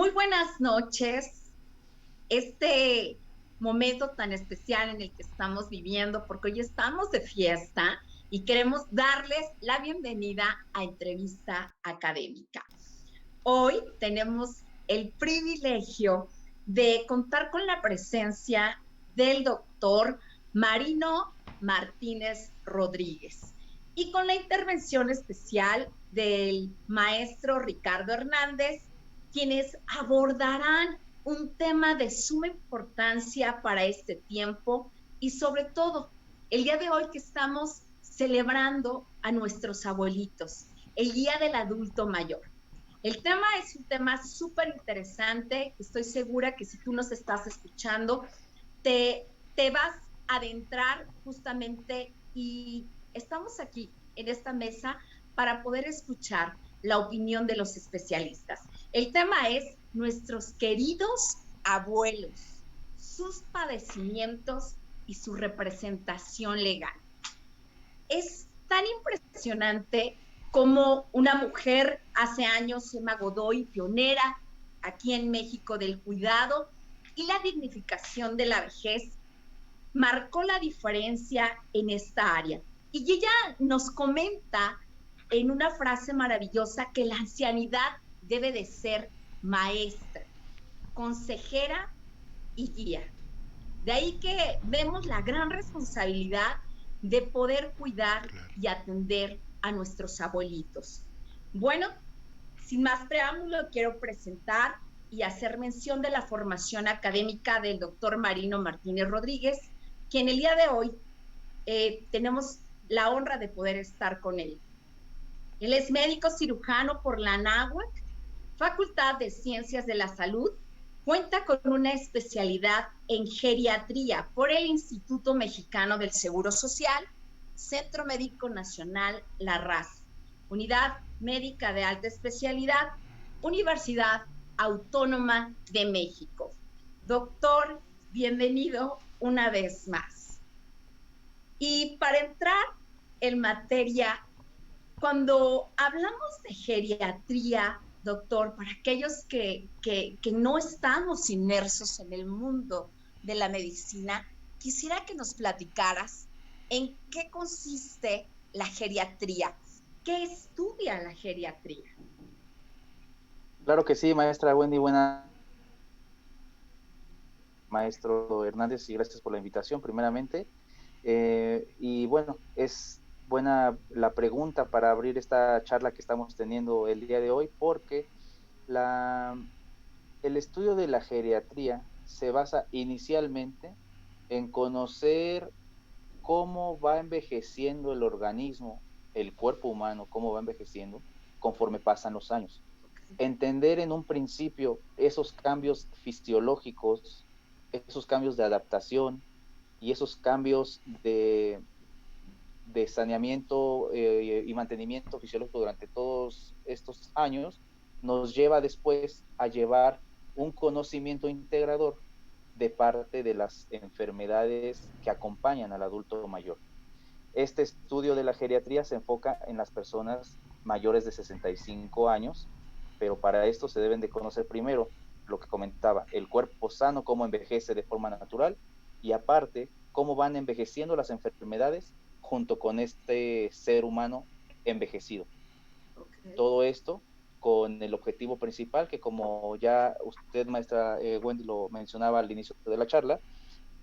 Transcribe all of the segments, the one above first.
Muy buenas noches. Este momento tan especial en el que estamos viviendo, porque hoy estamos de fiesta y queremos darles la bienvenida a Entrevista Académica. Hoy tenemos el privilegio de contar con la presencia del doctor Marino Martínez Rodríguez y con la intervención especial del maestro Ricardo Hernández, quienes abordarán un tema de suma importancia para este tiempo y sobre todo el día de hoy que estamos celebrando a nuestros abuelitos, el Día del Adulto Mayor. El tema es un tema súper interesante. Estoy segura que si tú nos estás escuchando, te vas a adentrar justamente y estamos aquí en esta mesa para poder escuchar la opinión de los especialistas. El tema es nuestros queridos abuelos, sus padecimientos y su representación legal. Es tan impresionante como una mujer hace años, Emma Godoy, pionera aquí en México del cuidado y la dignificación de la vejez, marcó la diferencia en esta área. Y ella nos comenta en una frase maravillosa que la ancianidad debe de ser maestra, consejera y guía. De ahí que vemos la gran responsabilidad de poder cuidar Claro. y atender a nuestros abuelitos. Bueno, sin más preámbulo, quiero presentar y hacer mención de la formación académica del doctor Marino Martínez Rodríguez, quien el día de hoy tenemos la honra de poder estar con él. Él es médico cirujano por la Anáhuac, Facultad de Ciencias de la Salud. Cuenta con una especialidad en geriatría por el Instituto Mexicano del Seguro Social, Centro Médico Nacional La Raza, Unidad Médica de Alta Especialidad, Universidad Autónoma de México. Doctor, bienvenido una vez más. Y para entrar en materia, cuando hablamos de geriatría, doctor, para aquellos que no estamos inmersos en el mundo de la medicina, quisiera que nos platicaras en qué consiste la geriatría. ¿Qué estudia la geriatría? Claro que sí, maestra Wendy, buena maestro Hernández, y gracias por la invitación, primeramente. Y bueno, es buena la pregunta para abrir esta charla que estamos teniendo el día de hoy, porque la, el estudio de la geriatría se basa inicialmente en conocer cómo va envejeciendo el organismo, el cuerpo humano, cómo va envejeciendo conforme pasan los años. Entender en un principio esos cambios fisiológicos, esos cambios de adaptación y esos cambios de saneamiento y mantenimiento fisiológico durante todos estos años, nos lleva después a llevar un conocimiento integrador de parte de las enfermedades que acompañan al adulto mayor. Este estudio de la geriatría se enfoca en las personas mayores de 65 años, pero para esto se deben de conocer primero lo que comentaba, el cuerpo sano, cómo envejece de forma natural, y aparte, cómo van envejeciendo las enfermedades junto con este ser humano envejecido. Okay. Todo esto con el objetivo principal que, como ya usted, maestra Wendy, lo mencionaba al inicio de la charla,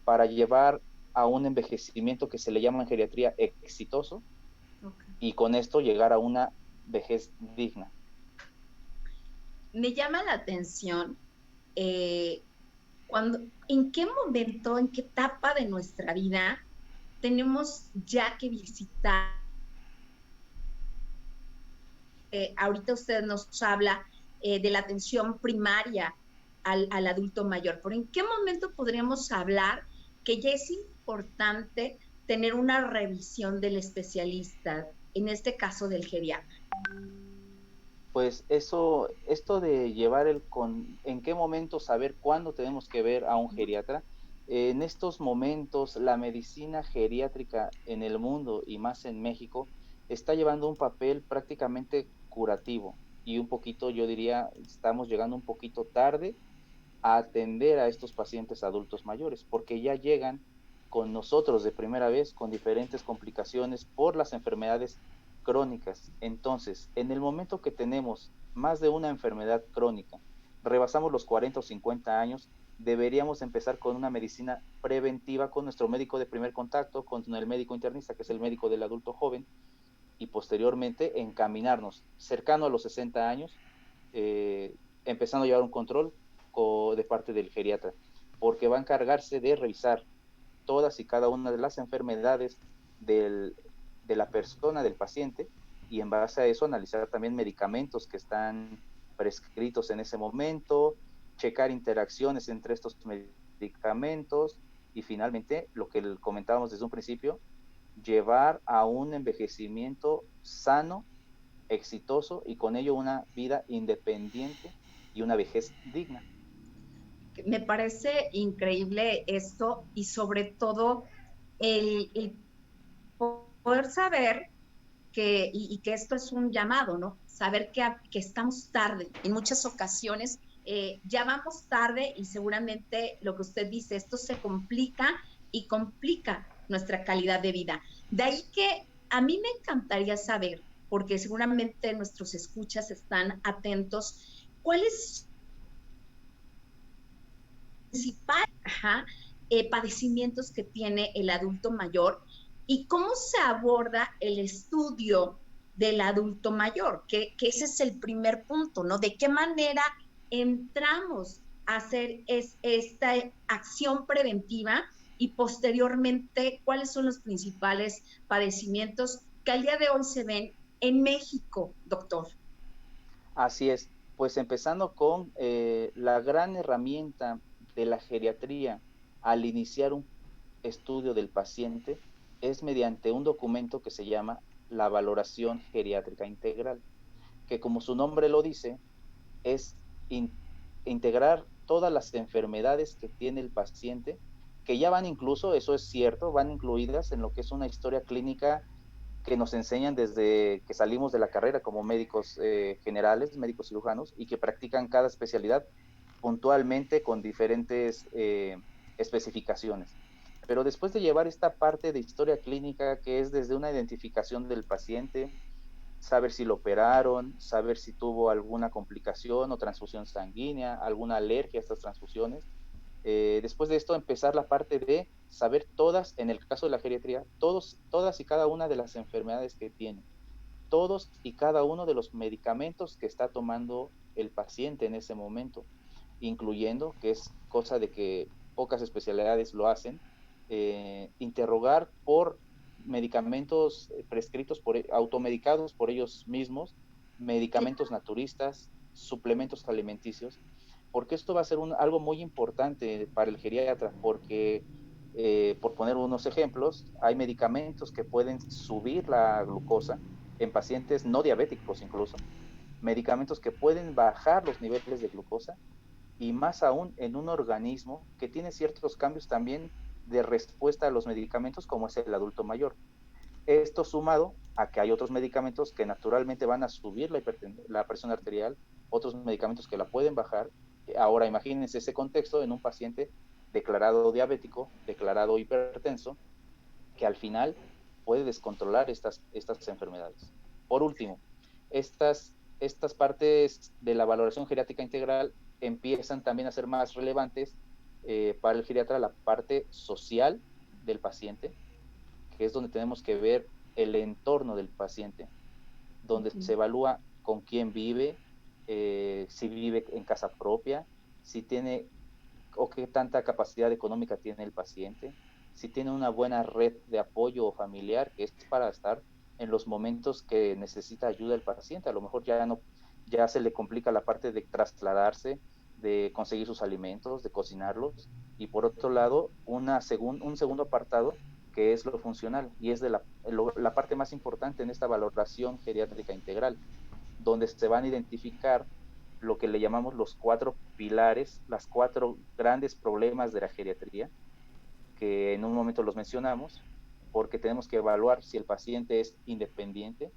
para llevar a un envejecimiento que se le llama en geriatría exitoso, Okay. y con esto llegar a una vejez digna. Me llama la atención eh, cuando, en qué momento, en qué etapa de nuestra vida tenemos ya que visitar. Ahorita usted nos habla de la atención primaria al adulto mayor, pero ¿en qué momento podríamos hablar que ya es importante tener una revisión del especialista, en este caso del geriatra? Pues eso, esto de llevar en qué momento saber cuándo tenemos que ver a un geriatra, en estos momentos la medicina geriátrica en el mundo y más en México está llevando un papel prácticamente curativo, y un poquito, yo diría, estamos llegando un poquito tarde a atender a estos pacientes adultos mayores, porque ya llegan con nosotros de primera vez con diferentes complicaciones por las enfermedades crónicas. Entonces, en el momento que tenemos más de una enfermedad crónica, rebasamos los 40 o 50 años, deberíamos empezar con una medicina preventiva con nuestro médico de primer contacto, con el médico internista, que es el médico del adulto joven, y posteriormente encaminarnos cercano a los 60 años, eh, empezando a llevar un control de parte del geriatra, porque va a encargarse de revisar todas y cada una de las enfermedades de la persona, del paciente, y en base a eso analizar también medicamentos que están prescritos en ese momento, checar interacciones entre estos medicamentos y finalmente, lo que comentábamos desde un principio, llevar a un envejecimiento sano, exitoso y con ello una vida independiente y una vejez digna. Me parece increíble esto y sobre todo el poder saber y que esto es un llamado, ¿no? Saber que estamos tarde. En muchas ocasiones ya vamos tarde y seguramente lo que usted dice, esto se complica y complica nuestra calidad de vida. De ahí que a mí me encantaría saber, porque seguramente nuestros escuchas están atentos, ¿cuáles principales padecimientos que tiene el adulto mayor y cómo se aborda el estudio del adulto mayor, que ese es el primer punto, ¿no? De qué manera entramos a hacer esta acción preventiva y posteriormente cuáles son los principales padecimientos que al día de hoy se ven en México, doctor. Así es, pues empezando con la gran herramienta de la geriatría al iniciar un estudio del paciente es mediante un documento que se llama la valoración geriátrica integral, que como su nombre lo dice, es in integrar todas las enfermedades que tiene el paciente, que ya van incluso, eso es cierto, van incluidas en lo que es una historia clínica que nos enseñan desde que salimos de la carrera como médicos generales, médicos cirujanos, y que practican cada especialidad puntualmente con diferentes especificaciones. Pero después de llevar esta parte de historia clínica, que es desde una identificación del paciente, saber si lo operaron, saber si tuvo alguna complicación o transfusión sanguínea, alguna alergia a estas transfusiones. Después de esto, empezar la parte de saber todas, en el caso de la geriatría, todas y cada una de las enfermedades que tiene, todos y cada uno de los medicamentos que está tomando el paciente en ese momento, incluyendo, que es cosa de que pocas especialidades lo hacen, interrogar por medicamentos prescritos, automedicados por ellos mismos, medicamentos naturistas, suplementos alimenticios, porque esto va a ser algo muy importante para el geriatra, porque por poner unos ejemplos, hay medicamentos que pueden subir la glucosa en pacientes no diabéticos incluso, medicamentos que pueden bajar los niveles de glucosa y más aún en un organismo que tiene ciertos cambios también de respuesta a los medicamentos como es el adulto mayor. Esto sumado a que hay otros medicamentos que naturalmente van a subir la presión arterial, otros medicamentos que la pueden bajar. Ahora imagínense ese contexto en un paciente declarado diabético, declarado hipertenso, que al final puede descontrolar estas enfermedades. Por último, estas partes de la valoración geriátrica integral empiezan también a ser más relevantes para el geriatra, la parte social del paciente, que es donde tenemos que ver el entorno del paciente, donde se evalúa con quién vive, si vive en casa propia, si tiene o qué tanta capacidad económica tiene el paciente, si tiene una buena red de apoyo familiar, que es para estar en los momentos que necesita ayuda el paciente. A lo mejor ya se le complica la parte de trasladarse, de conseguir sus alimentos, de cocinarlos. Y por otro lado, un segundo apartado que es lo funcional y es de la parte más importante en esta valoración geriátrica integral, donde se van a identificar lo que le llamamos los 4 pilares, las 4 grandes problemas de la geriatría, que en un momento los mencionamos, porque tenemos que evaluar si el paciente es independiente,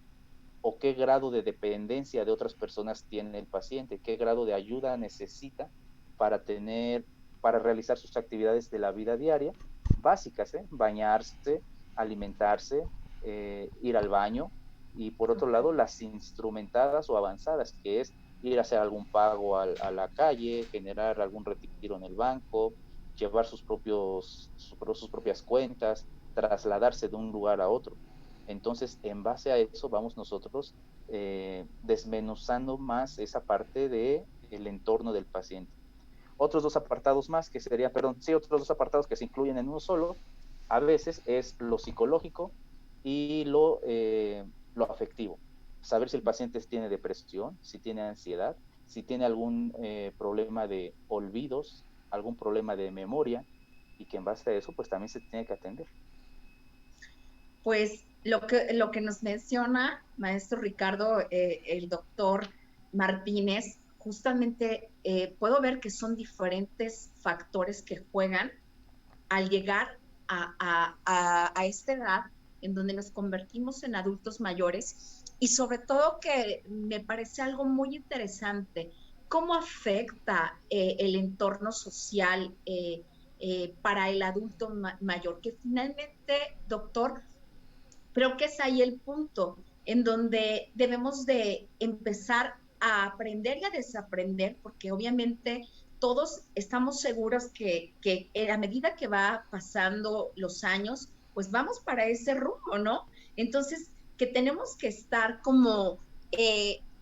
o qué grado de dependencia de otras personas tiene el paciente, qué grado de ayuda necesita para para realizar sus actividades de la vida diaria, básicas, bañarse, alimentarse, ir al baño, y por otro lado las instrumentadas o avanzadas, que es ir a hacer algún pago a la calle, generar algún retiro en el banco, llevar sus propias cuentas, trasladarse de un lugar a otro. Entonces, en base a eso, vamos nosotros desmenuzando más esa parte del entorno del paciente. Otros dos apartados más que serían, perdón, sí, otros dos apartados que se incluyen en uno solo, a veces es lo psicológico y lo afectivo. Saber si el paciente tiene depresión, si tiene ansiedad, si tiene algún problema de olvidos, algún problema de memoria, y que en base a eso, pues también se tiene que atender. Pues lo que nos menciona, maestro Ricardo, el doctor Martínez, justamente puedo ver que son diferentes factores que juegan al llegar a esta edad en donde nos convertimos en adultos mayores, y sobre todo que me parece algo muy interesante, cómo afecta el entorno social para el adulto mayor, que finalmente, doctor, creo que es ahí el punto en donde debemos de empezar a aprender y a desaprender, porque obviamente todos estamos seguros que a medida que va pasando los años, pues vamos para ese rumbo, ¿no? Entonces, que tenemos que estar como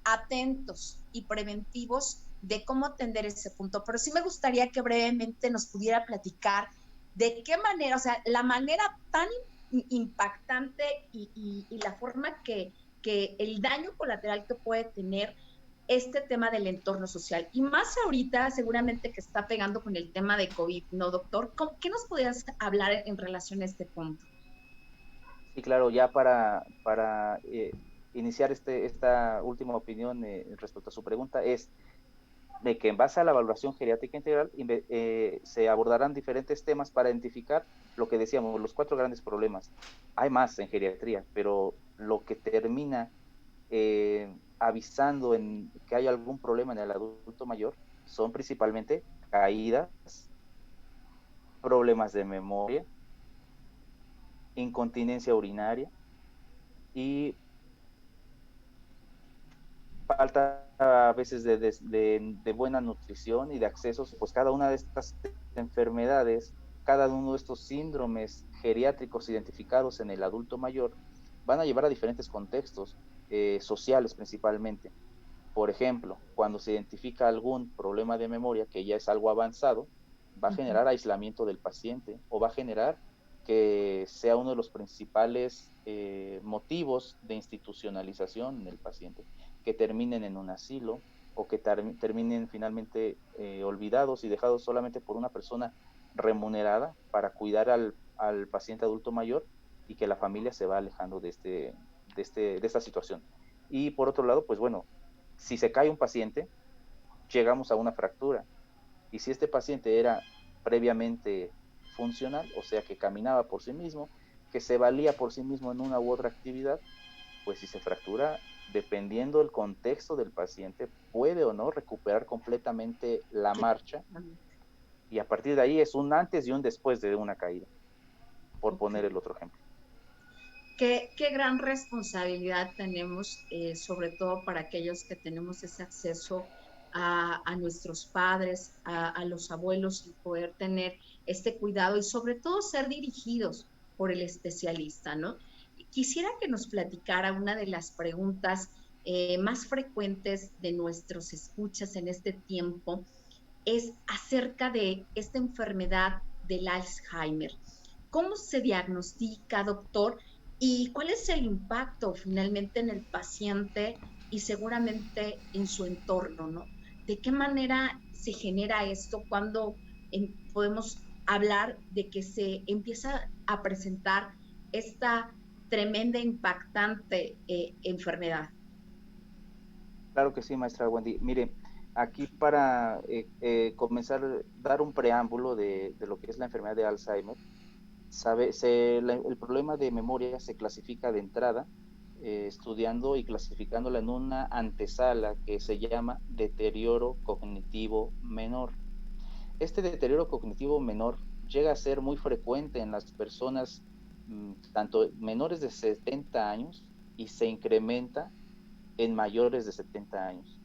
atentos y preventivos de cómo atender ese punto. Pero sí me gustaría que brevemente nos pudiera platicar de qué manera, o sea, la manera tan impactante y la forma que el daño colateral que puede tener este tema del entorno social. Y más ahorita, seguramente que está pegando con el tema de COVID, ¿no, doctor? ¿Qué nos podrías hablar en relación a este punto? Sí, claro, ya para iniciar esta última opinión respecto a su pregunta, es de que en base a la evaluación geriátrica integral se abordarán diferentes temas para identificar lo que decíamos, los cuatro grandes problemas. Hay más en geriatría, pero lo que termina avisando en que hay algún problema en el adulto mayor son principalmente caídas, problemas de memoria, incontinencia urinaria y falta a veces de buena nutrición y de accesos, pues cada una de estas enfermedades, cada uno de estos síndromes geriátricos identificados en el adulto mayor van a llevar a diferentes contextos sociales principalmente. Por ejemplo, cuando se identifica algún problema de memoria que ya es algo avanzado, va a generar aislamiento del paciente o va a generar que sea uno de los principales motivos de institucionalización en el paciente, que terminen en un asilo o que terminen finalmente olvidados y dejados solamente por una persona remunerada para cuidar al paciente adulto mayor, y que la familia se va alejando de esta situación. Y por otro lado, pues bueno, si se cae un paciente, llegamos a una fractura. Y si este paciente era previamente funcional, o sea, que caminaba por sí mismo, que se valía por sí mismo en una u otra actividad, pues si se fractura, dependiendo del contexto del paciente, puede o no recuperar completamente la marcha, y a partir de ahí es un antes y un después de una caída, por poner Okay. el otro ejemplo. Qué gran responsabilidad tenemos, sobre todo para aquellos que tenemos ese acceso a nuestros padres, a los abuelos, y poder tener este cuidado y sobre todo ser dirigidos por el especialista, ¿no? Quisiera que nos platicara una de las preguntas más frecuentes de nuestros escuchas en este tiempo, es acerca de esta enfermedad del Alzheimer. ¿Cómo se diagnostica, doctor? ¿Y cuál es el impacto finalmente en el paciente y seguramente en su entorno, ¿no? ¿De qué manera se genera esto cuando podemos hablar de que se empieza a presentar esta tremenda, impactante enfermedad? Claro que sí, maestra Wendy. Mire, aquí para comenzar a dar un preámbulo de lo que es la enfermedad de Alzheimer, el problema de memoria se clasifica de entrada estudiando y clasificándola en una antesala que se llama deterioro cognitivo menor. Este deterioro cognitivo menor llega a ser muy frecuente en las personas tanto menores de 70 años y se incrementa en mayores de 70 años.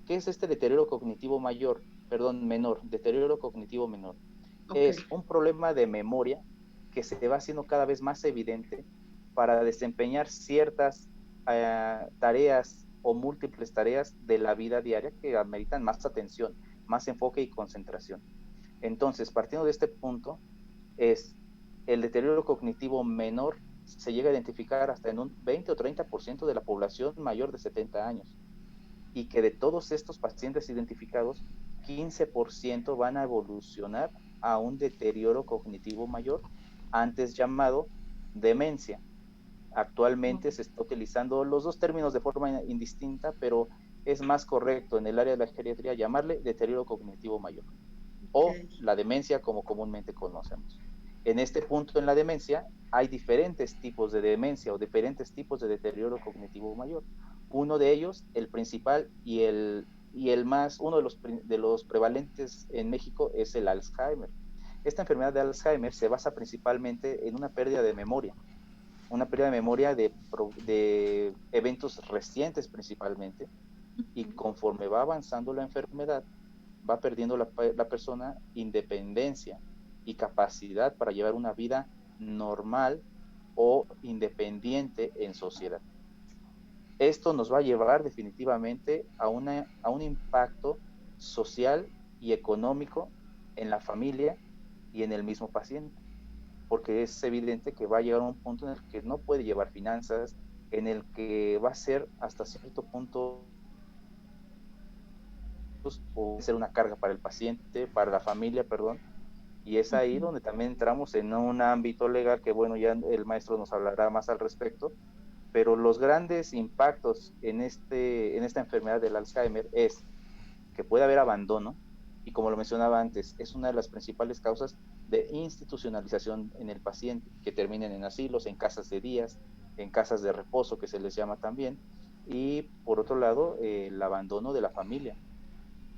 ¿Qué es este deterioro cognitivo menor, deterioro cognitivo menor? Ok. Es un problema de memoria que se va haciendo cada vez más evidente para desempeñar ciertas tareas o múltiples tareas de la vida diaria que ameritan más atención, más enfoque y concentración. Entonces, partiendo de este punto, es el deterioro cognitivo menor se llega a identificar hasta en un 20 o 30% de la población mayor de 70 años y que de todos estos pacientes identificados, 15% van a evolucionar a un deterioro cognitivo mayor, antes llamado demencia. Actualmente se está utilizando los dos términos de forma indistinta, pero es más correcto en el área de la geriatría llamarle deterioro cognitivo mayor o Ok. la demencia como comúnmente conocemos. En este punto en la demencia hay diferentes tipos de demencia o diferentes tipos de deterioro cognitivo mayor. Uno de ellos, el principal y el más, uno de los prevalentes en México es el Alzheimer. Esta enfermedad de Alzheimer se basa principalmente en una pérdida de memoria de eventos recientes principalmente, y Ujú. conforme va avanzando la enfermedad, va perdiendo la persona independencia y capacidad para llevar una vida normal o independiente en sociedad. Esto nos va a llevar definitivamente a un impacto social y económico en la familia y en el mismo paciente, porque es evidente que va a llegar a un punto en el que no puede llevar finanzas, en el que va a ser hasta cierto punto o ser una carga para el paciente, para la familia, perdón, y es ahí Ujú. donde también entramos en un ámbito legal que, bueno, ya el maestro nos hablará más al respecto, pero los grandes impactos en esta enfermedad del Alzheimer es que puede haber abandono, y como lo mencionaba antes, es una de las principales causas de institucionalización en el paciente, que terminen en asilos, en casas de días, en casas de reposo, que se les llama también, y por otro lado, el abandono de la familia.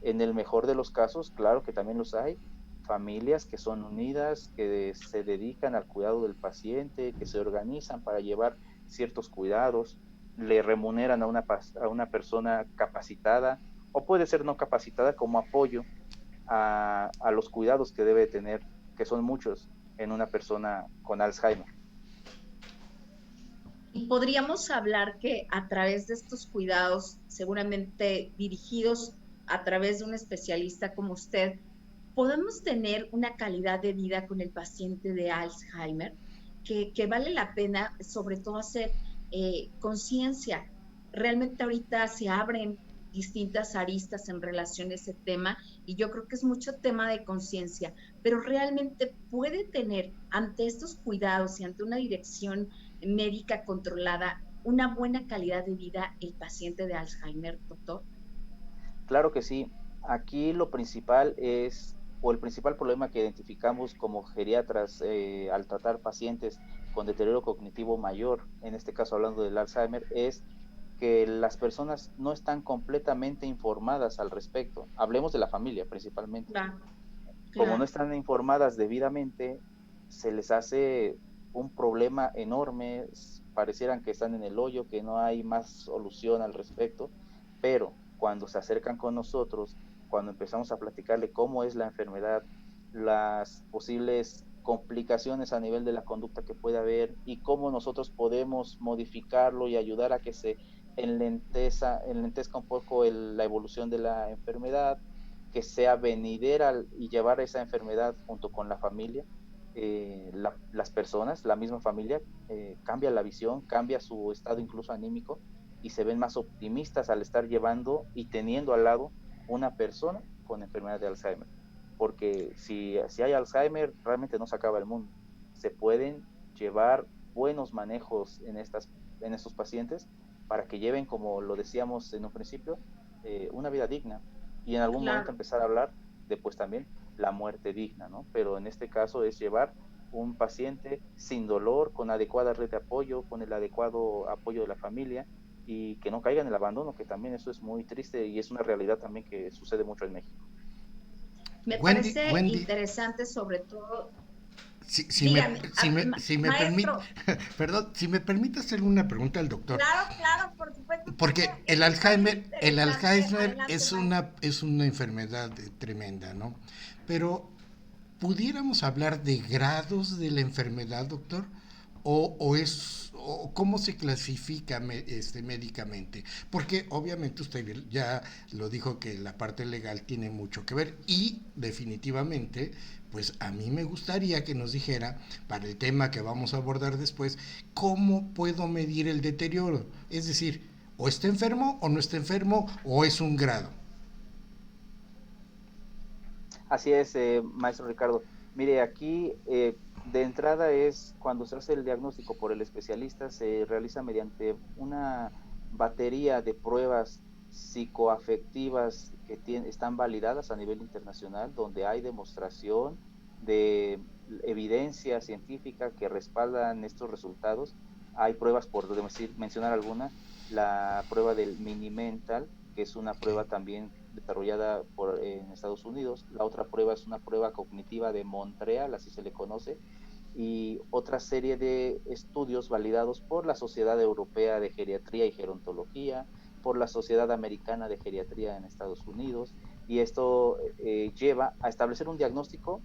En el mejor de los casos, claro que también los hay, familias que son unidas, que se dedican al cuidado del paciente, que se organizan para llevar ciertos cuidados, le remuneran a una persona capacitada o puede ser no capacitada como apoyo a los cuidados que debe tener, que son muchos en una persona con Alzheimer. Y podríamos hablar que a través de estos cuidados, seguramente dirigidos a través de un especialista como usted, podemos tener una calidad de vida con el paciente de Alzheimer que vale la pena, sobre todo, hacer conciencia. Realmente ahorita se abren distintas aristas en relación a ese tema y yo creo que es mucho tema de conciencia, pero realmente puede tener ante estos cuidados y ante una dirección médica controlada una buena calidad de vida el paciente de Alzheimer, doctor. Claro que sí. Aquí lo principal es, o el principal problema que identificamos como geriatras al tratar pacientes con deterioro cognitivo mayor, en este caso hablando del Alzheimer, es que las personas no están completamente informadas al respecto. Hablemos de la familia principalmente. Claro, Como no claro. están informadas debidamente, se les hace un problema enorme, parecieran que están en el hoyo, que no hay más solución al respecto, pero cuando se acercan con nosotros, cuando empezamos a platicarle cómo es la enfermedad, las posibles complicaciones a nivel de la conducta que puede haber y cómo nosotros podemos modificarlo y ayudar a que se enlentezca un poco la evolución de la enfermedad, que sea venidera y llevar esa enfermedad junto con la familia, las personas, la misma familia, cambia la visión, cambia su estado incluso anímico y se ven más optimistas al estar llevando y teniendo al lado una persona con enfermedad de Alzheimer. Porque si hay Alzheimer, realmente no se acaba el mundo. Se pueden llevar buenos manejos en estos pacientes para que lleven, como lo decíamos en un principio, una vida digna, y en algún momento Claro. empezar a hablar de pues también la muerte digna, ¿no? Pero en este caso es llevar un paciente sin dolor, con adecuada red de apoyo, con el adecuado apoyo de la familia y que no caiga en el abandono, que también eso es muy triste y es una realidad también que sucede mucho en México. Me Wendy, parece Wendy, interesante sobre todo, si, si me, dígame, si me permite, maestro, perdón, si me permite hacerle una pregunta al doctor, claro, claro, por supuesto, porque esto está bien El interesante, Alzheimer adelante, maestro. es una enfermedad tremenda, ¿no? Pero ¿pudiéramos hablar de grados de la enfermedad, doctor? O cómo se clasifica médicamente? Porque obviamente usted ya lo dijo que la parte legal tiene mucho que ver y definitivamente, pues a mí me gustaría que nos dijera, para el tema que vamos a abordar después, cómo puedo medir el deterioro. Es decir, o está enfermo o no está enfermo o es un grado. Así es, maestro Ricardo. Mire, aquí de entrada es cuando se hace el diagnóstico por el especialista, se realiza mediante una batería de pruebas psicoafectivas que están validadas a nivel internacional, donde hay demostración de evidencia científica que respaldan estos resultados. Hay pruebas, por mencionar alguna, la prueba del Mini Mental, que es una Okay. prueba también desarrollada en Estados Unidos. La otra prueba es una prueba cognitiva de Montreal, así se le conoce, y otra serie de estudios validados por la Sociedad Europea de Geriatría y Gerontología, por la Sociedad Americana de Geriatría en Estados Unidos, y esto lleva a establecer un diagnóstico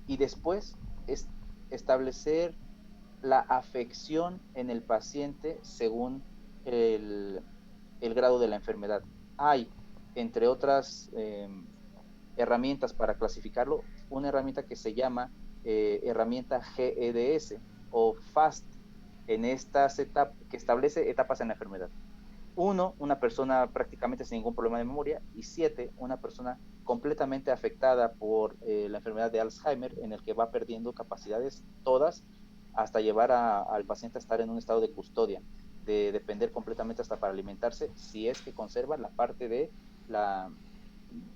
y después es establecer la afección en el paciente según el, el grado de la enfermedad. Hay, entre otras herramientas para clasificarlo, una herramienta que se llama herramienta GEDS o FAST, en estas etapas, que establece etapas en la enfermedad. Uno, una persona prácticamente sin ningún problema de memoria, y 7, una persona completamente afectada por la enfermedad de Alzheimer, en el que va perdiendo capacidades todas hasta llevar al paciente a estar en un estado de custodia, de depender completamente hasta para alimentarse, si es que conserva la parte la,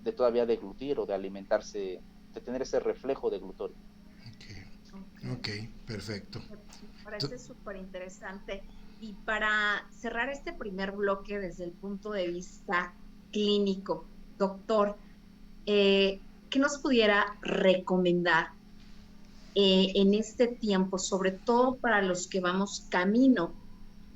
de todavía deglutir o de alimentarse, de tener ese reflejo deglutorio. Ok, Ok, perfecto. me parece súper interesante. Y para cerrar este primer bloque desde el punto de vista clínico, doctor, ¿qué nos pudiera recomendar en este tiempo, sobre todo para los que vamos camino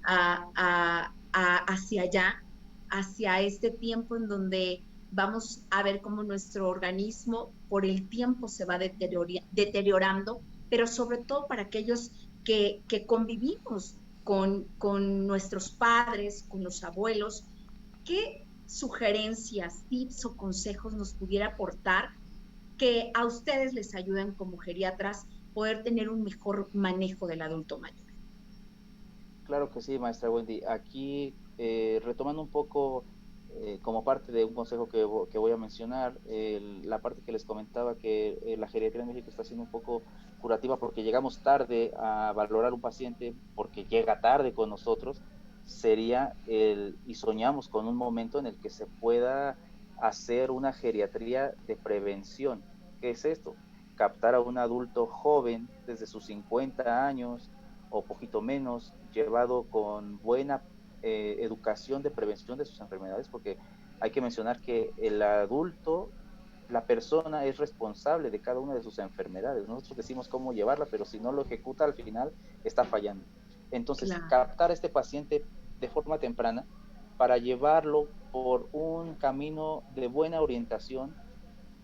hacia allá, hacia este tiempo en donde vamos a ver cómo nuestro organismo por el tiempo se va deteriorando, pero sobre todo para aquellos que convivimos con nuestros padres, con los abuelos? ¿Qué sugerencias, tips o consejos nos pudiera aportar que a ustedes les ayuden como geriatras poder tener un mejor manejo del adulto mayor? Claro que sí, maestra Wendy. Aquí, retomando un poco, como parte de un consejo que voy a mencionar, la parte que les comentaba que la geriatría en México está siendo un poco curativa porque llegamos tarde a valorar un paciente, porque llega tarde con nosotros, sería y soñamos con un momento en el que se pueda hacer una geriatría de prevención. ¿Qué es esto? Captar a un adulto joven desde sus 50 años o poquito menos, llevado con buena educación de prevención de sus enfermedades, porque hay que mencionar que el adulto, la persona es responsable de cada una de sus enfermedades. Nosotros decimos cómo llevarla, pero si no lo ejecuta al final está fallando. Entonces, Claro. captar a este paciente de forma temprana para llevarlo por un camino de buena orientación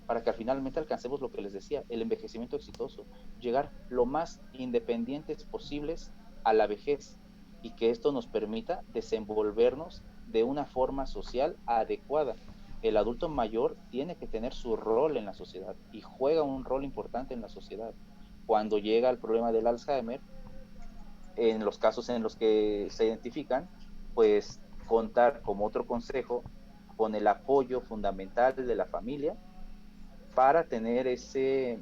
para que finalmente alcancemos lo que les decía, el envejecimiento exitoso, llegar lo más independientes posibles a la vejez y que esto nos permita desenvolvernos de una forma social adecuada. El adulto mayor tiene que tener su rol en la sociedad y juega un rol importante en la sociedad. Cuando llega el problema del Alzheimer, en los casos en los que se identifican, pues contar como otro consejo con el apoyo fundamental de la familia para tener ese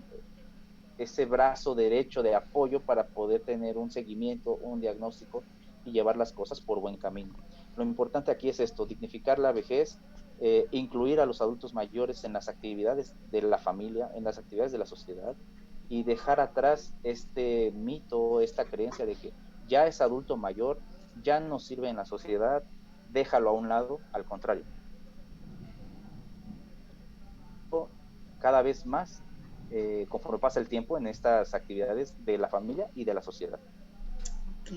brazo derecho de apoyo para poder tener un seguimiento, un diagnóstico y llevar las cosas por buen camino. Lo importante aquí es esto, dignificar la vejez, incluir a los adultos mayores en las actividades de la familia, en las actividades de la sociedad, y dejar atrás este mito, esta creencia de que ya es adulto mayor, ya no sirve en la sociedad, déjalo a un lado, al contrario. Cada vez más, conforme pasa el tiempo, en estas actividades de la familia y de la sociedad. Ok,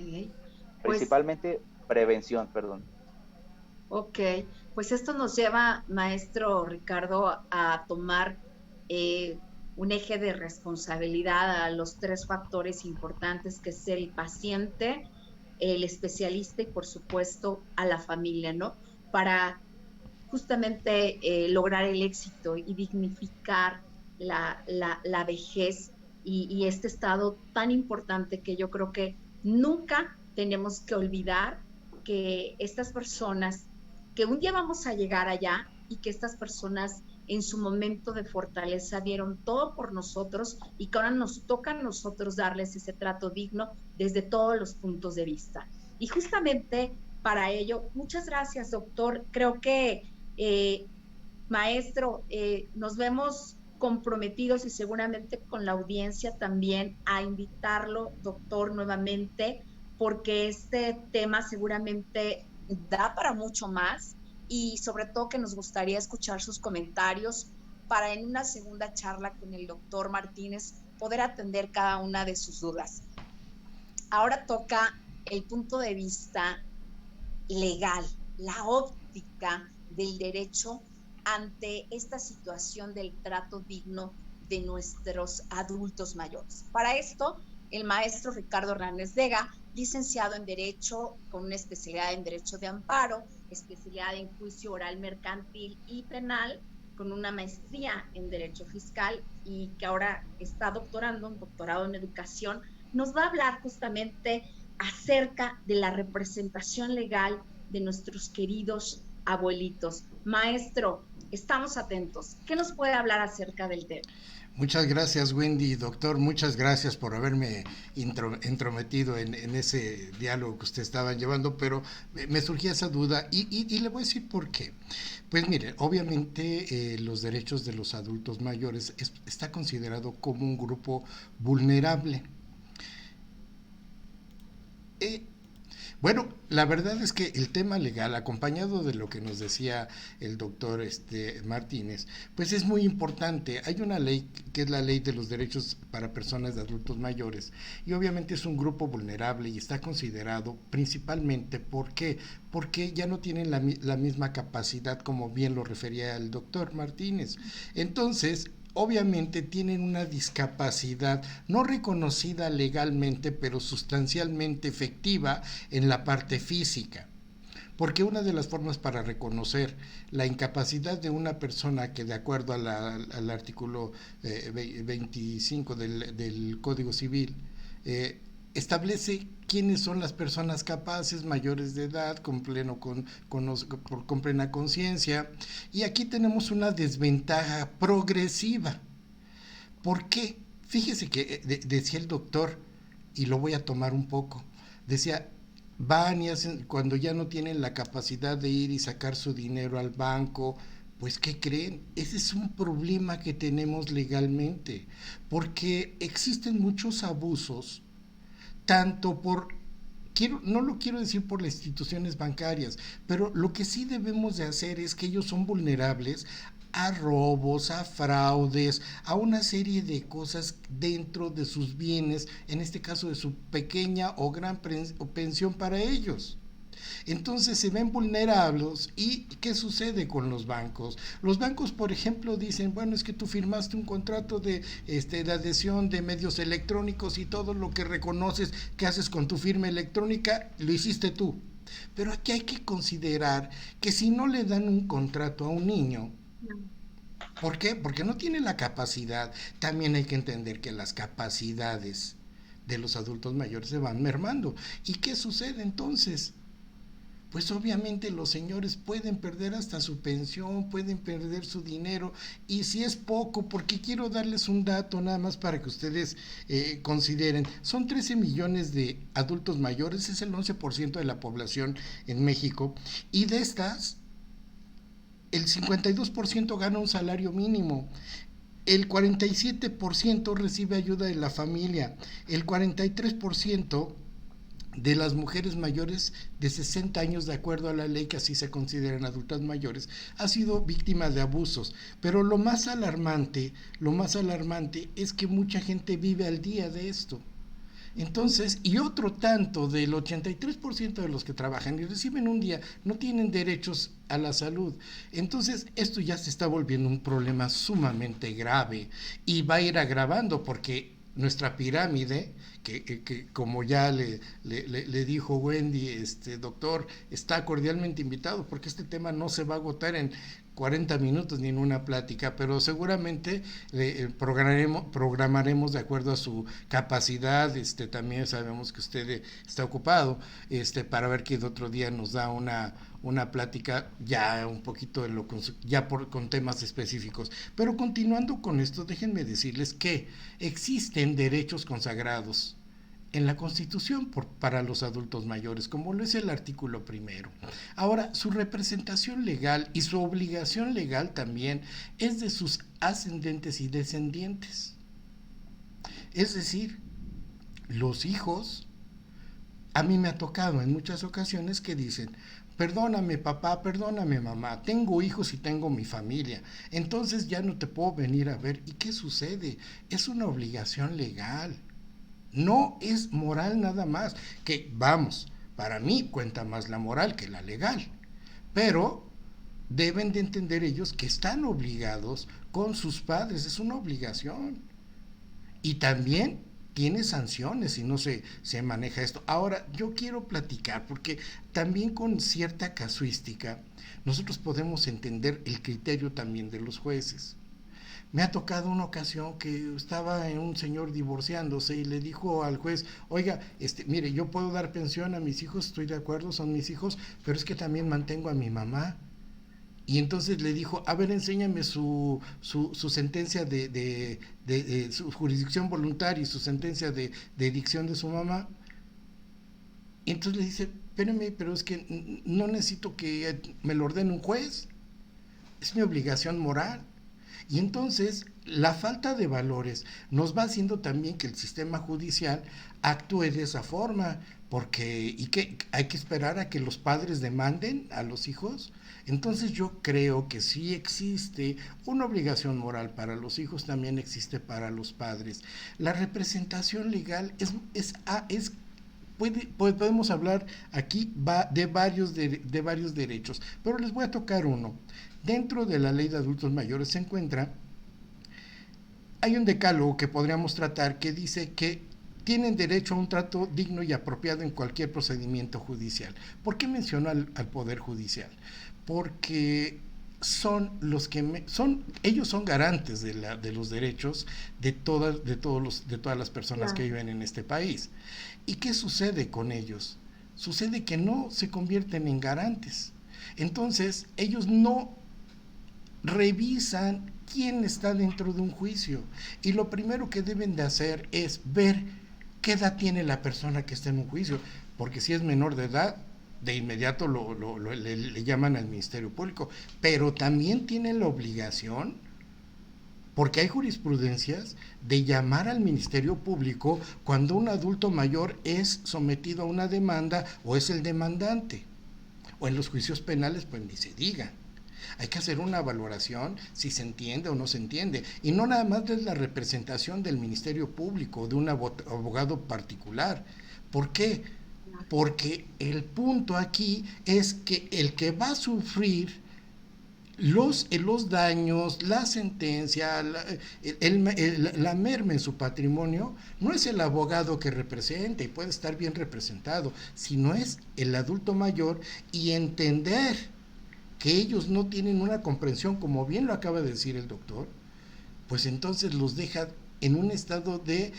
pues, Principalmente prevención, perdón. ok, pues esto nos lleva, maestro Ricardo, a tomar eh, un eje de responsabilidad a los tres factores importantes, que es el paciente, el especialista y, por supuesto, a la familia, ¿no? Para justamente lograr el éxito y dignificar la vejez y este estado tan importante que yo creo que nunca tenemos que olvidar que estas personas, que un día vamos a llegar allá y que estas personas en su momento de fortaleza dieron todo por nosotros y que ahora nos toca a nosotros darles ese trato digno desde todos los puntos de vista. Y justamente para ello, muchas gracias, doctor. Creo que maestro, nos vemos comprometidos y seguramente con la audiencia también a invitarlo, doctor, nuevamente, porque este tema seguramente da para mucho más y sobre todo que nos gustaría escuchar sus comentarios para en una segunda charla con el doctor Martínez poder atender cada una de sus dudas. Ahora toca el punto de vista legal, la óptica del derecho ante esta situación del trato digno de nuestros adultos mayores. Para esto, el maestro Ricardo Hernández Vega, licenciado en Derecho con una especialidad en Derecho de Amparo, especialidad en Juicio Oral Mercantil y Penal, con una maestría en Derecho Fiscal y que ahora está doctorando, un doctorado en Educación, nos va a hablar justamente acerca de la representación legal de nuestros queridos abuelitos. Maestro, estamos atentos. ¿Qué nos puede hablar acerca del tema? Muchas gracias, Wendy. Doctor, muchas gracias por haberme entrometido en ese diálogo que usted estaba llevando, pero me surgía esa duda y le voy a decir por qué. Pues mire, obviamente los derechos de los adultos mayores está considerado como un grupo vulnerable. Eh, Bueno, la verdad es que el tema legal, acompañado de lo que nos decía el doctor Martínez, pues es muy importante. Hay una ley que es la Ley de los Derechos para Personas de Adultos Mayores y obviamente es un grupo vulnerable y está considerado principalmente ¿por qué? Porque ya no tienen la misma capacidad, como bien lo refería el doctor Martínez. Entonces, obviamente tienen una discapacidad no reconocida legalmente, pero sustancialmente efectiva en la parte física. Porque una de las formas para reconocer la incapacidad de una persona que de acuerdo al artículo 25 del Código Civil establece quiénes son las personas capaces mayores de edad con plena conciencia, y aquí tenemos una desventaja progresiva. ¿Por qué? Fíjese que decía el doctor, y lo voy a tomar un poco, decía, van y hacen, cuando ya no tienen la capacidad de ir y sacar su dinero al banco, pues ¿qué creen? Ese es un problema que tenemos legalmente, porque existen muchos abusos, tanto por no lo quiero decir por las instituciones bancarias, pero lo que sí debemos de hacer es que ellos son vulnerables a robos, a fraudes, a una serie de cosas dentro de sus bienes, en este caso de su pequeña o gran pensión para ellos. Entonces se ven vulnerables. ¿Y qué sucede con los bancos? Los bancos, por ejemplo, dicen, bueno, es que tú firmaste un contrato de adhesión de medios electrónicos y todo lo que reconoces que haces con tu firma electrónica, lo hiciste tú. Pero aquí hay que considerar que si no le dan un contrato a un niño, ¿por qué? Porque no tiene la capacidad. También hay que entender que las capacidades de los adultos mayores se van mermando. ¿Y qué sucede entonces? Pues obviamente los señores pueden perder hasta su pensión, pueden perder su dinero, y si es poco, porque quiero darles un dato nada más para que ustedes consideren, son 13 millones de adultos mayores, es el 11% de la población en México, y de estas, el 52% gana un salario mínimo. el 47% recibe ayuda de la familia, el 43% de las mujeres mayores de 60 años, de acuerdo a la ley que así se consideran adultas mayores, ha sido víctima de abusos. Pero lo más alarmante es que mucha gente vive al día de esto. Entonces, y otro tanto del 83% de los que trabajan y reciben un día no tienen derechos a la salud. Entonces, esto ya se está volviendo un problema sumamente grave y va a ir agravando porque nuestra pirámide, que como ya le dijo Wendy, doctor, está cordialmente invitado porque este tema no se va a agotar en 40 minutos ni en una plática, pero seguramente programaremos de acuerdo a su capacidad. También sabemos que usted está ocupado, para ver que el otro día nos da una plática ya un poquito con temas específicos. Pero continuando con esto, déjenme decirles que existen derechos consagrados en la Constitución para los adultos mayores, como lo es el artículo 1. Ahora, su representación legal y su obligación legal también es de sus ascendentes y descendientes. Es decir, los hijos, a mí me ha tocado en muchas ocasiones que dicen: perdóname papá, perdóname mamá, tengo hijos y tengo mi familia, entonces ya no te puedo venir a ver. ¿Y qué sucede? Es una obligación legal. No es moral nada más, que vamos, para mí cuenta más la moral que la legal, pero deben de entender ellos que están obligados con sus padres, es una obligación. Y también tiene sanciones si no se maneja esto. Ahora, yo quiero platicar, porque también con cierta casuística nosotros podemos entender el criterio también de los jueces. Me ha tocado una ocasión que estaba un señor divorciándose y le dijo al juez: oiga, mire, yo puedo dar pensión a mis hijos, estoy de acuerdo, son mis hijos, pero es que también mantengo a mi mamá. Y entonces le dijo: a ver, enséñame su sentencia de su jurisdicción voluntaria y su sentencia de edicción de su mamá. Y entonces le dice: espérame, pero es que no necesito que me lo ordene un juez, es mi obligación moral. Y entonces la falta de valores nos va haciendo también que el sistema judicial actúe de esa forma, y que hay que esperar a que los padres demanden a los hijos. Entonces yo creo que sí existe una obligación moral para los hijos, también existe para los padres. La representación legal podemos hablar aquí de varios derechos, pero les voy a tocar uno. Dentro de la ley de adultos mayores hay un decálogo que podríamos tratar, que dice que tienen derecho a un trato digno y apropiado en cualquier procedimiento judicial. ¿Por qué menciono al Poder Judicial? Porque ellos son garantes de los derechos de todas las personas que viven en este país. ¿Y qué sucede con ellos? Sucede que no se convierten en garantes. Entonces, ellos no revisan quién está dentro de un juicio, y lo primero que deben de hacer es ver qué edad tiene la persona que está en un juicio, porque si es menor de edad, de inmediato le llaman al Ministerio Público, pero también tienen la obligación, porque hay jurisprudencias, de llamar al Ministerio Público cuando un adulto mayor es sometido a una demanda o es el demandante, o en los juicios penales pues ni se diga. Hay que hacer una valoración si se entiende o no se entiende, y no nada más de la representación del Ministerio Público, de un abogado particular. ¿Por qué? Porque el punto aquí es que el que va a sufrir los daños, la sentencia, la merma en su patrimonio, no es el abogado que representa y puede estar bien representado, sino es el adulto mayor, y entender que ellos no tienen una comprensión, como bien lo acaba de decir el doctor, pues entonces los deja en un estado de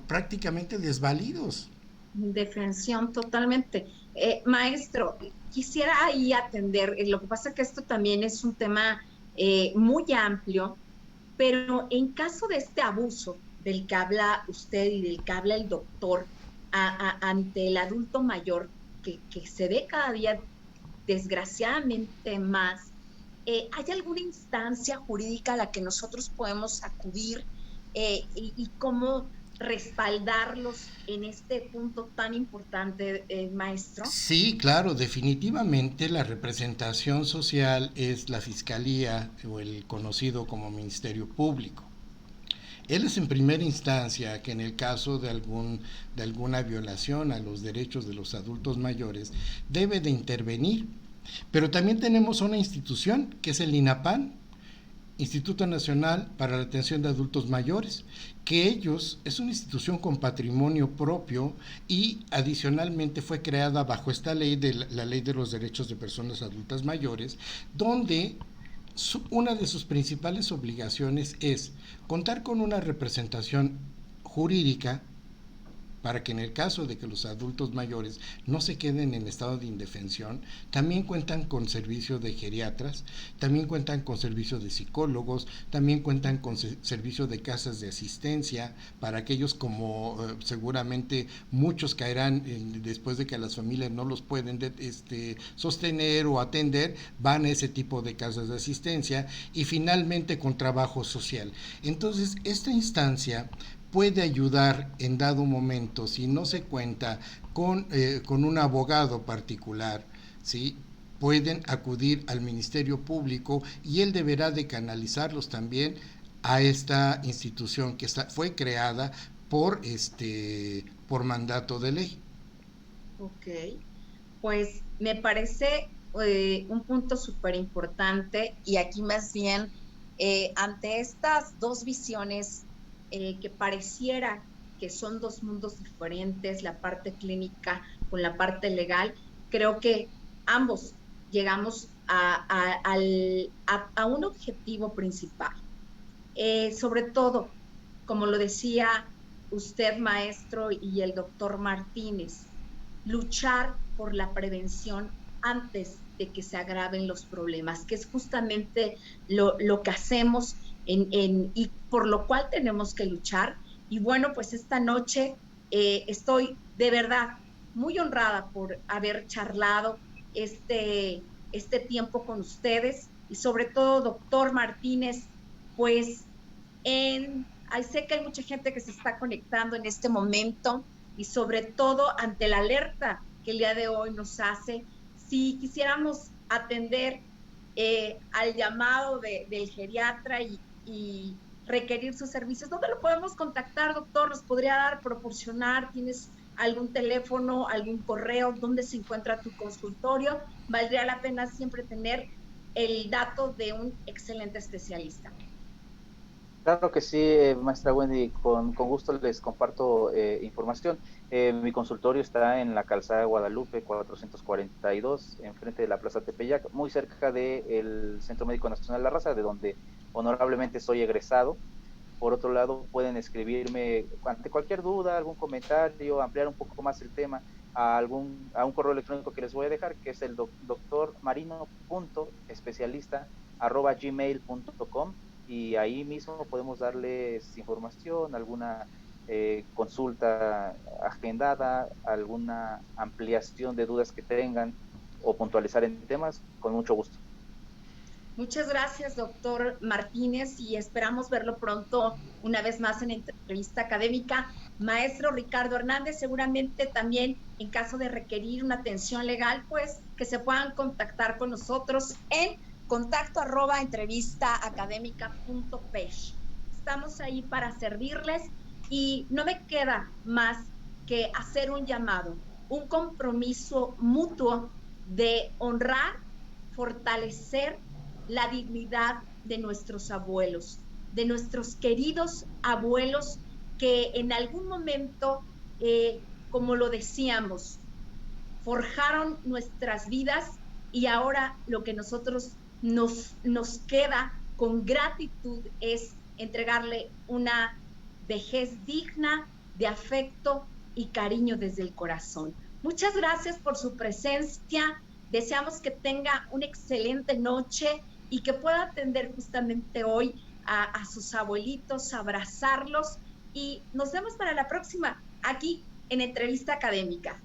prácticamente desvalidos. Defensión totalmente. Maestro, quisiera ahí atender, lo que pasa es que esto también es un tema muy amplio, pero en caso de este abuso del que habla usted y del que habla el doctor ante el adulto mayor, que se ve cada día desgraciadamente más, ¿hay alguna instancia jurídica a la que nosotros podemos acudir y cómo respaldarlos en este punto tan importante, maestro? Sí, claro, definitivamente la representación social es la Fiscalía o el conocido como Ministerio Público. Él es en primera instancia que en el caso de alguna violación a los derechos de los adultos mayores debe de intervenir. Pero también tenemos una institución que es el INAPAN, Instituto Nacional para la Atención de Adultos Mayores, que ellos es una institución con patrimonio propio y adicionalmente fue creada bajo esta ley de la Ley de los Derechos de Personas Adultas Mayores, donde una de sus principales obligaciones es contar con una representación jurídica para que en el caso de que los adultos mayores no se queden en estado de indefensión, también cuentan con servicio de geriatras, también cuentan con servicio de psicólogos, también cuentan con servicio de casas de asistencia para aquellos como seguramente muchos caerán después de que las familias no los pueden sostener o atender, van a ese tipo de casas de asistencia y finalmente con trabajo social. Entonces, esta instancia puede ayudar en dado momento si no se cuenta con un abogado particular, ¿sí? Pueden acudir al Ministerio Público y él deberá de canalizarlos también a esta institución que fue creada por mandato de ley. Ok, pues me parece un punto súper importante y aquí más bien ante estas dos visiones que pareciera que son dos mundos diferentes, la parte clínica con la parte legal, creo que ambos llegamos a un objetivo principal. Sobre todo, como lo decía usted, maestro, y el doctor Martínez, luchar por la prevención antes de que se agraven los problemas, que es justamente lo que hacemos y por lo cual tenemos que luchar. Y bueno, pues esta noche estoy de verdad muy honrada por haber charlado este tiempo con ustedes y sobre todo, doctor Martínez, pues sé que hay mucha gente que se está conectando en este momento y sobre todo ante la alerta que el día de hoy nos hace, si quisiéramos atender al llamado del geriatra y requerir sus servicios, ¿dónde lo podemos contactar, doctor? ¿Nos podría proporcionar? ¿Tienes algún teléfono, algún correo? ¿Dónde se encuentra tu consultorio? Valdría la pena siempre tener el dato de un excelente especialista. Claro que sí, maestra Wendy, con gusto les comparto información. Mi consultorio está en la calzada de Guadalupe 442, enfrente de la Plaza Tepeyac, muy cerca del Centro Médico Nacional La Raza, de donde honorablemente soy egresado. Por otro lado, pueden escribirme ante cualquier duda, algún comentario, ampliar un poco más el tema a un correo electrónico que les voy a dejar, que es el doctormarino.especialista@gmail.com, y ahí mismo podemos darles información, alguna consulta agendada, alguna ampliación de dudas que tengan o puntualizar en temas, con mucho gusto. Muchas gracias, doctor Martínez, y esperamos verlo pronto una vez más en entrevista académica. Maestro Ricardo Hernández, seguramente también en caso de requerir una atención legal, pues que se puedan contactar con nosotros en contacto@entrevistaacademica.pech. Estamos ahí para servirles y no me queda más que hacer un llamado, un compromiso mutuo de honrar, fortalecer la dignidad de nuestros abuelos, de nuestros queridos abuelos que en algún momento, como lo decíamos, forjaron nuestras vidas y ahora lo que nosotros nos queda con gratitud es entregarle una vejez digna de afecto y cariño desde el corazón. Muchas gracias por su presencia. Deseamos que tenga una excelente noche y que pueda atender justamente hoy a sus abuelitos, abrazarlos y nos vemos para la próxima aquí en Entrevista Académica.